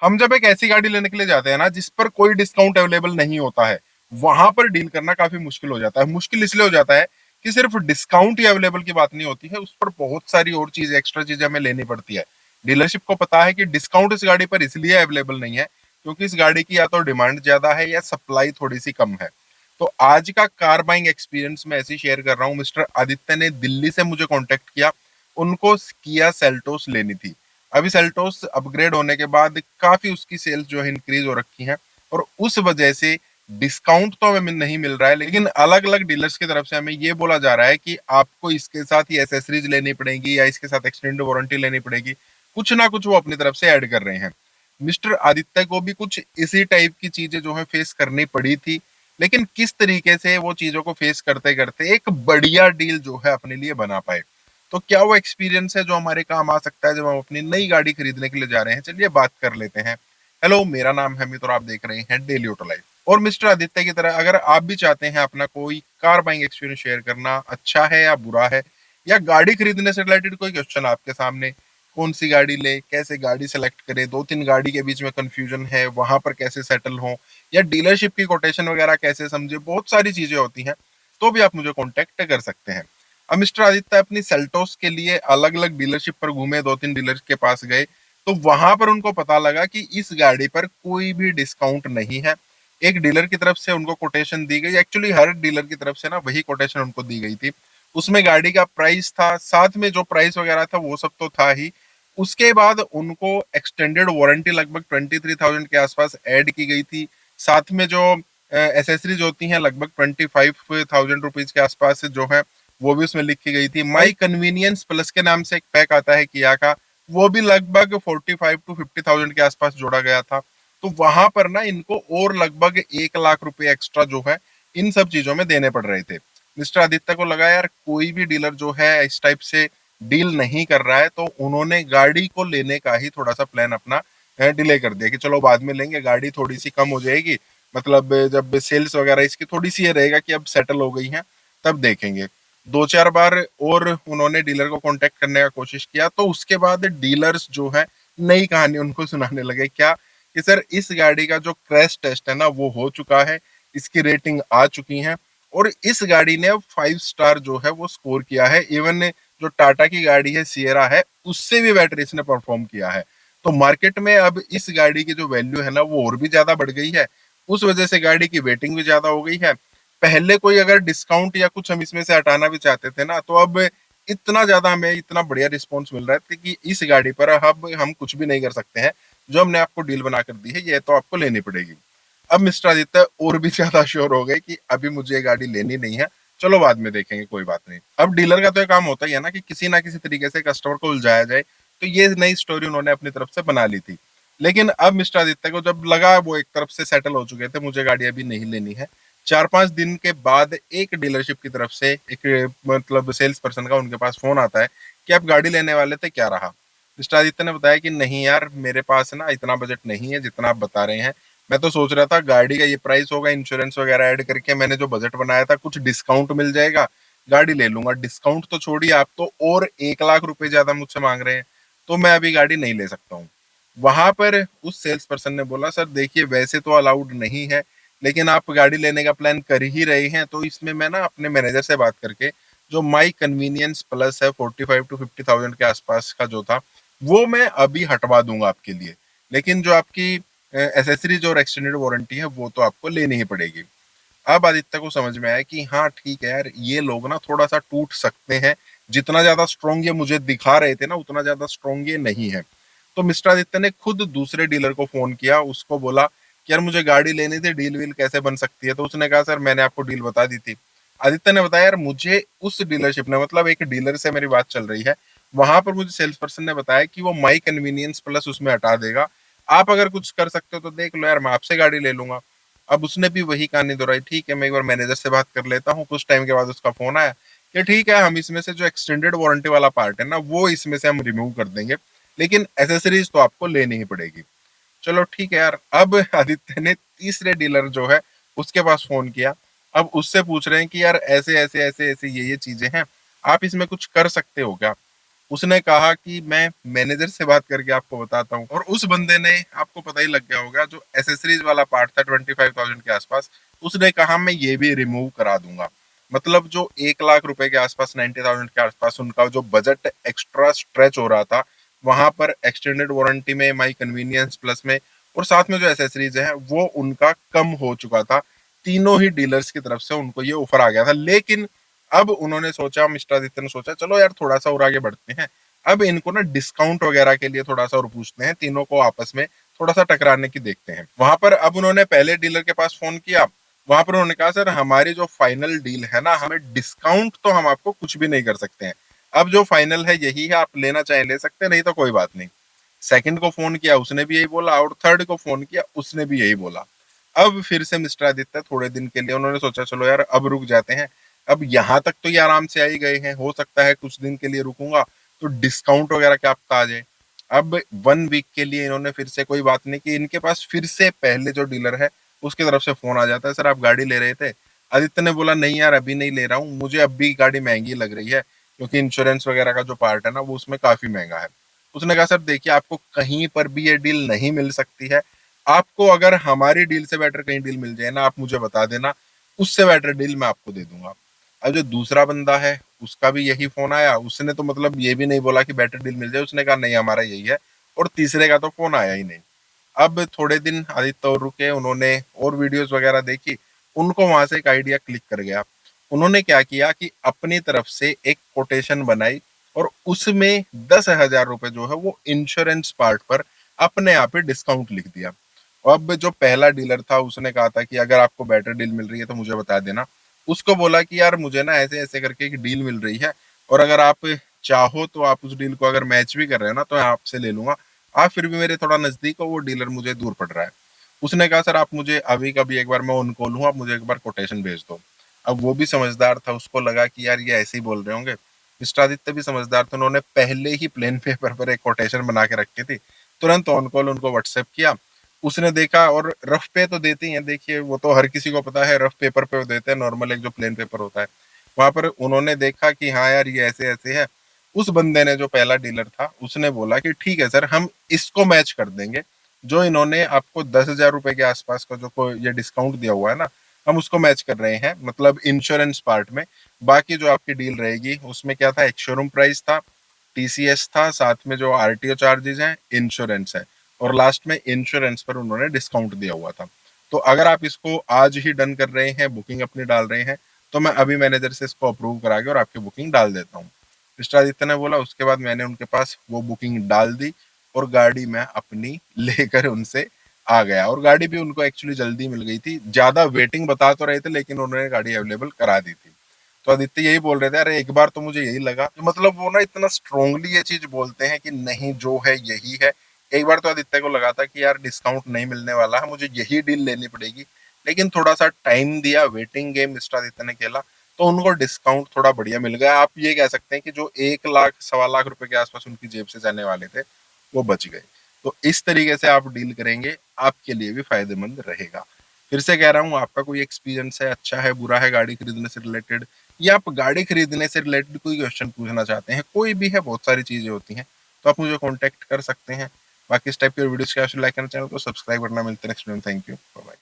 हम जब एक ऐसी गाड़ी लेने के लिए जाते हैं ना जिस पर कोई डिस्काउंट अवेलेबल नहीं होता है, वहां पर डील करना काफी मुश्किल हो जाता है। मुश्किल इसलिए हो जाता है कि सिर्फ डिस्काउंट ही अवेलेबल की बात नहीं होती है, उस पर बहुत सारी और चीज एक्स्ट्रा चीजें हमें लेनी पड़ती है। डीलरशिप को पता है कि डिस्काउंट इस गाड़ी पर इसलिए अवेलेबल नहीं है क्योंकि इस गाड़ी की या तो डिमांड ज्यादा है या सप्लाई थोड़ी सी कम है। तो आज का कार बाइंग एक्सपीरियंस मैं ऐसे ही शेयर कर रहा हूँ। मिस्टर आदित्य ने दिल्ली से मुझे कांटेक्ट किया, उनको किया सेल्टोस लेनी थी। अभी सेल्टोस अपग्रेड होने के बाद काफी उसकी सेल्स जो है इंक्रीज हो रखी हैं, और उस वजह से डिस्काउंट तो हमें नहीं मिल रहा है, लेकिन अलग अलग डीलर्स की तरफ से हमें ये बोला जा रहा है कि आपको इसके साथ ये एसेसरीज लेनी पड़ेगी या इसके साथ एक्सटेंडेड वारंटी लेनी पड़ेगी। कुछ ना कुछ वो अपनी तरफ से ऐड कर रहे हैं। मिस्टर आदित्य को भी कुछ इसी टाइप की चीजें जो है फेस करनी पड़ी थी, लेकिन किस तरीके से वो चीजों को फेस करते करते एक बढ़िया डील जो है अपने लिए बना पाए। तो क्या वो एक्सपीरियंस है जो हमारे काम आ सकता है जब हम अपनी नई गाड़ी खरीदने के लिए जा रहे हैं? चलिए बात कर लेते हैं। हेलो, मेरा नाम है अमित और आप देख रहे हैं डेली ऑटो लाइफ। और मिस्टर आदित्य की तरह अगर आप भी चाहते हैं अपना कोई कार बाइंग एक्सपीरियंस शेयर करना, अच्छा है या बुरा है, या गाड़ी खरीदने से रिलेटेड कोई क्वेश्चन आपके सामने, कौन सी गाड़ी ले, कैसे गाड़ी सेलेक्ट करें, दो तीन गाड़ी के बीच में कंफ्यूजन है वहां पर कैसे सेटल हो, या डीलरशिप की कोटेशन वगैरह कैसे समझे, बहुत सारी चीजें होती हैं, तो भी आप मुझे कॉन्टेक्ट कर सकते हैं। अब मिस्टर आदित्य अपनी सेल्टोस के लिए अलग अलग डीलरशिप पर घूमे, दो तीन डीलर के पास गए, तो वहां पर उनको पता लगा कि इस गाड़ी पर कोई भी डिस्काउंट नहीं है। एक डीलर की तरफ से उनको कोटेशन दी गई, एक्चुअली हर डीलर की तरफ से ना वही कोटेशन उनको दी गई थी। उसमें गाड़ी का प्राइस था, साथ में जो प्राइस वगैरह था वो सब तो था ही। उसके बाद उनको एक्सटेंडेड वारंटी लगभग 23,000 के आसपास ऐड की गई थी। साथ में जो एसेसरीज होती हैं लगभग 25,000 रुपीज के आसपास जो है वो भी उसमें लिखी गई थी। माई कन्वीनियंस प्लस के नाम से एक पैक आता है किया का, वो भी लगभग 45 to 50,000 के आसपास जोड़ा गया था। तो वहां पर ना इनको और लगभग 1 लाख रुपए एक्स्ट्रा जो है इन सब चीजों में देने पड़ रहे थे। मिस्टर आदित्य को लगा यार कोई भी डीलर जो है इस टाइप से डील नहीं कर रहा है, तो उन्होंने गाड़ी को लेने का ही थोड़ा सा प्लान अपना डिले कर दिया कि चलो बाद में लेंगे, गाड़ी थोड़ी सी कम हो जाएगी, मतलब जब सेल्स वगैरह इसकी थोड़ी सी ये रहेगा कि अब सेटल हो गई है तब देखेंगे। दो चार बार और उन्होंने डीलर को कांटेक्ट करने का कोशिश किया, तो उसके बाद डीलर्स जो है नई कहानी उनको सुनाने लगे। क्या कि सर इस गाड़ी का जो क्रैश टेस्ट है ना वो हो चुका है, इसकी रेटिंग आ चुकी है, और इस गाड़ी ने अब 5 स्टार जो है वो स्कोर किया है। इवन जो टाटा की गाड़ी है सियरा है उससे भी बेटर इसने परफॉर्म किया है। तो मार्केट में अब इस गाड़ी की जो वैल्यू है ना वो और भी ज्यादा बढ़ गई है। उस वजह से गाड़ी की वेटिंग भी ज्यादा हो गई है। पहले कोई अगर डिस्काउंट या कुछ हम इसमें से हटाना भी चाहते थे ना, तो अब इतना ज्यादा हमें इतना बढ़िया रिस्पॉन्स मिल रहा है कि इस गाड़ी पर अब हम कुछ भी नहीं कर सकते हैं। जो हमने आपको डील बना कर दी है ये तो आपको लेनी पड़ेगी। अब मिस्टर आदित्य और भी ज्यादा श्योर हो गए कि अभी मुझे ये गाड़ी लेनी नहीं है, चलो बाद में देखेंगे, कोई बात नहीं। अब डीलर का तो ये काम होता ही है ना कि किसी ना किसी तरीके से कस्टमर को उलझाया जाए, तो ये नई स्टोरी उन्होंने अपनी तरफ से बना ली थी। लेकिन अब मिस्टर आदित्य को जब लगा वो एक तरफ से सेटल हो चुके थे, मुझे गाड़ी अभी नहीं लेनी है, 4-5 दिन के बाद एक डीलरशिप की तरफ से एक मतलब सेल्स पर्सन का उनके पास फोन आता है कि आप गाड़ी लेने वाले थे, क्या रहा? मिस्टर आदित्य ने बताया कि नहीं यार, मेरे पास ना इतना बजट नहीं है जितना आप बता रहे हैं। मैं तो सोच रहा था गाड़ी का ये प्राइस होगा, इंश्योरेंस वगैरह ऐड करके मैंने जो बजट बनाया था कुछ डिस्काउंट मिल जाएगा, गाड़ी ले लूंगा। डिस्काउंट तो छोड़िए, आप तो और 1 लाख रुपए ज्यादा मुझसे मांग रहे हैं, तो मैं अभी गाड़ी नहीं ले सकता हूँ। वहां पर उस सेल्स पर्सन ने बोला सर देखिए वैसे तो अलाउड नहीं है, लेकिन आप गाड़ी लेने का प्लान कर ही रहे हैं तो इसमें मैं ना अपने मैनेजर से बात करके जो माई कन्वीनियंस प्लस है 45 to 50,000 के आसपास का जो था वो मैं अभी हटवा दूंगा आपके लिए, लेकिन जो आपकी एसेसरीज और एक्सटेंडेड वारंटी है वो तो आपको लेनी ही पड़ेगी। अब आदित्य को समझ में आया कि हाँ ठीक है यार, ये लोग ना थोड़ा सा टूट सकते हैं, जितना ज्यादा स्ट्रोंग ये मुझे दिखा रहे थे ना उतना ज्यादा स्ट्रोंग ये नहीं है। तो मिस्टर आदित्य ने खुद दूसरे डीलर को फोन किया, उसको बोला कि यार मुझे गाड़ी लेनी थी, डील वील कैसे बन सकती है? तो उसने कहा सर मैंने आपको डील बता दी थी। आदित्य ने बताया यार मुझे उस डीलरशिप ने, मतलब एक डीलर से मेरी बात चल रही है, वहां पर मुझे सेल्स पर्सन ने बताया कि वो माई कन्वीनियंस प्लस उसमें हटा देगा, आप अगर कुछ कर सकते हो तो देख लो यार, मैं आपसे गाड़ी ले लूंगा। अब उसने भी वही कहानी दोहराई, ठीक है मैं एक बार मैनेजर से बात कर लेता हूँ। कुछ टाइम के बाद उसका फोन आया कि ठीक है हम इसमें से जो एक्सटेंडेड वारंटी वाला पार्ट है ना वो इसमें से हम रिमूव कर देंगे, लेकिन एसेसरीज तो आपको लेनी ही पड़ेगी। चलो ठीक है यार। अब आदित्य ने तीसरे डीलर जो है उसके पास फोन किया। अब उससे पूछ रहे हैं कि यार ऐसे ऐसे ऐसे ऐसे ये चीजें हैं, आप इसमें कुछ कर सकते हो क्या? उसने कहा कि मैं मैनेजर से बात करके आपको बताता हूँ, और उस बंदे ने, आपको पता ही लग गया होगा, जो एसेसरीज वाला पार्ट था 25,000 के आसपास, उसने कहा मैं ये भी रिमूव करा दूंगा। मतलब जो 1 लाख रुपए के आसपास, 90,000 के आसपास उनका जो बजट एक्स्ट्रा स्ट्रेच हो रहा था, वहां पर एक्सटेंडेड वारंटी में, माई कन्वीनियंस प्लस में, और साथ में जो एसेसरीज है वो उनका कम हो चुका था। तीनों ही डीलर्स की तरफ से उनको ये ऑफर आ गया था। लेकिन अब उन्होंने सोचा, मिस्टर आदित्य ने सोचा, चलो यार थोड़ा सा और आगे बढ़ते हैं, अब इनको ना डिस्काउंट वगैरह के लिए थोड़ा सा और पूछते हैं, तीनों को आपस में थोड़ा सा टकराने की देखते हैं। वहां पर अब उन्होंने पहले डीलर के पास फोन किया। वहां पर उन्होंने कहा, सर हमारी जो फाइनल डील है ना, हमें डिस्काउंट तो हम आपको कुछ भी नहीं कर सकते हैं, अब जो फाइनल है यही है, आप लेना चाहे ले सकते हैं, नहीं तो कोई बात नहीं। सेकंड को फोन किया, उसने भी यही बोला, और थर्ड को फोन किया, उसने भी यही बोला। अब फिर से मिस्टर आदित्य थोड़े दिन के लिए उन्होंने सोचा, चलो यार अब रुक जाते हैं, अब यहाँ तक तो ये आराम से आ ही गए हैं, हो सकता है कुछ दिन के लिए रुकूंगा तो डिस्काउंट वगैरह क्या आपका आ जाए। अब 1 वीक के लिए इन्होंने फिर से कोई बात नहीं की, इनके पास फिर से पहले जो डीलर है उसकी तरफ से फोन आ जाता है, सर आप गाड़ी ले रहे थे। आदित्य ने बोला, नहीं यार अभी नहीं ले रहा हूँ, मुझे अभी गाड़ी महंगी लग रही है, क्योंकि इंश्योरेंस वगैरह का जो पार्ट है ना वो उसमें काफी महंगा है। उसने कहा, सर देखिए आपको कहीं पर भी ये डील नहीं मिल सकती है, आपको अगर हमारी डील से बेटर कहीं डील मिल जाए ना, आप मुझे बता देना, उससे बेटर डील मैं आपको दे दूंगा। अब जो दूसरा बंदा है उसका भी यही फोन आया, उसने तो मतलब ये भी नहीं बोला कि बेटर डील मिल जाए, उसने कहा नहीं हमारा यही है, और तीसरे का तो फोन आया ही नहीं। अब थोड़े दिन आदित्य और रुके, उन्होंने और वीडियोस वगैरह देखी, उनको वहां से एक आइडिया क्लिक कर गया। उन्होंने क्या किया कि अपनी तरफ से एक कोटेशन बनाई, और उसमें 10,000 रुपए जो है वो इंश्योरेंस पार्ट पर अपने आप ही डिस्काउंट लिख दिया। अब जो पहला डीलर था उसने कहा था कि अगर आपको बेटर डील मिल रही है तो मुझे बता देना। उसको बोला कि यार मुझे ना ऐसे ऐसे करके एक डील मिल रही है, और अगर आप चाहो तो आप उस डील को अगर मैच भी कर रहे हो ना तो मैं आपसे ले लूंगा, आप फिर भी मेरे थोड़ा नजदीक हो, वो डीलर मुझे दूर पड़ रहा है। उसने कहा, सर आप मुझे अभी कभी एक बार मैं ऑन कॉल हूँ, आप मुझे एक बार कोटेशन भेज दो। अब वो भी समझदार था, उसको लगा कि यार ये ऐसे ही बोल रहे होंगे। मिस्टर आदित्य भी समझदार थे, उन्होंने पहले ही प्लेन पेपर पर एक कोटेशन बना के रखी थी, तुरंत ऑन कॉल उनको व्हाट्सएप किया। उसने देखा, और रफ पे तो देते ही हैं, देखिए वो तो हर किसी को पता है, रफ पेपर पे देते हैं, नॉर्मल एक जो प्लेन पेपर होता है। वहां पर उन्होंने देखा कि हाँ यार ये ऐसे ऐसे है। उस बंदे ने, जो पहला डीलर था, उसने बोला कि ठीक है सर, हम इसको मैच कर देंगे, जो इन्होंने आपको 10,000 रुपए के आसपास का जो कोई ये डिस्काउंट दिया हुआ है ना, हम उसको मैच कर रहे हैं, मतलब इंश्योरेंस पार्ट में। बाकी जो आपकी डील रहेगी उसमें क्या था, एक शोरूम प्राइस था, टीसीएस था, साथ में जो आरटीओ चार्जेस हैं, इंश्योरेंस है, और लास्ट में इंश्योरेंस पर उन्होंने डिस्काउंट दिया हुआ था। तो अगर आप इसको आज ही डन कर रहे हैं, बुकिंग अपनी डाल रहे हैं, तो मैं अभी मैनेजर से इसको अप्रूव करा के और आपकी बुकिंग डाल देता हूँ। मिस्टर आदित्य ने बोला। उसके बाद मैंने उनके पास वो बुकिंग डाल दी, और गाड़ी मैं अपनी लेकर उनसे आ गया, और गाड़ी भी उनको एक्चुअली जल्दी मिल गई थी, ज्यादा वेटिंग बता तो रहे थे लेकिन उन्होंने गाड़ी अवेलेबल करा दी थी। तो आदित्य यही बोल रहे थे, अरे एक बार तो मुझे यही लगा, मतलब वो ना इतना स्ट्रोंगली ये चीज बोलते हैं कि नहीं जो है यही है। एक बार तो आदित्य को लगा था कि यार डिस्काउंट नहीं मिलने वाला है, मुझे यही डील लेनी पड़ेगी, लेकिन थोड़ा सा टाइम दिया, वेटिंग गेम मिस्टर आदित्य ने खेला, तो उनको डिस्काउंट थोड़ा बढ़िया मिल गया। आप ये कह सकते हैं कि जो 1 लाख 1.25 लाख के आसपास उनकी जेब से जाने वाले थे वो बच गए। तो इस तरीके से आप डील करेंगे, आपके लिए भी फायदेमंद रहेगा। फिर से कह रहा हूँ, आपका कोई एक्सपीरियंस है, अच्छा है बुरा है गाड़ी खरीदने से रिलेटेड, या आप गाड़ी खरीदने से रिलेटेड कोई क्वेश्चन पूछना चाहते हैं, कोई भी है, बहुत सारी चीजें होती हैं, तो आप मुझे कॉन्टेक्ट कर सकते हैं। बाकी इस टाइप के वीडियोस के लाइक करना, चैनल को सब्सक्राइब करना। मिलते हैं नेक्स्ट वीडियो में। Thank you, bye bye.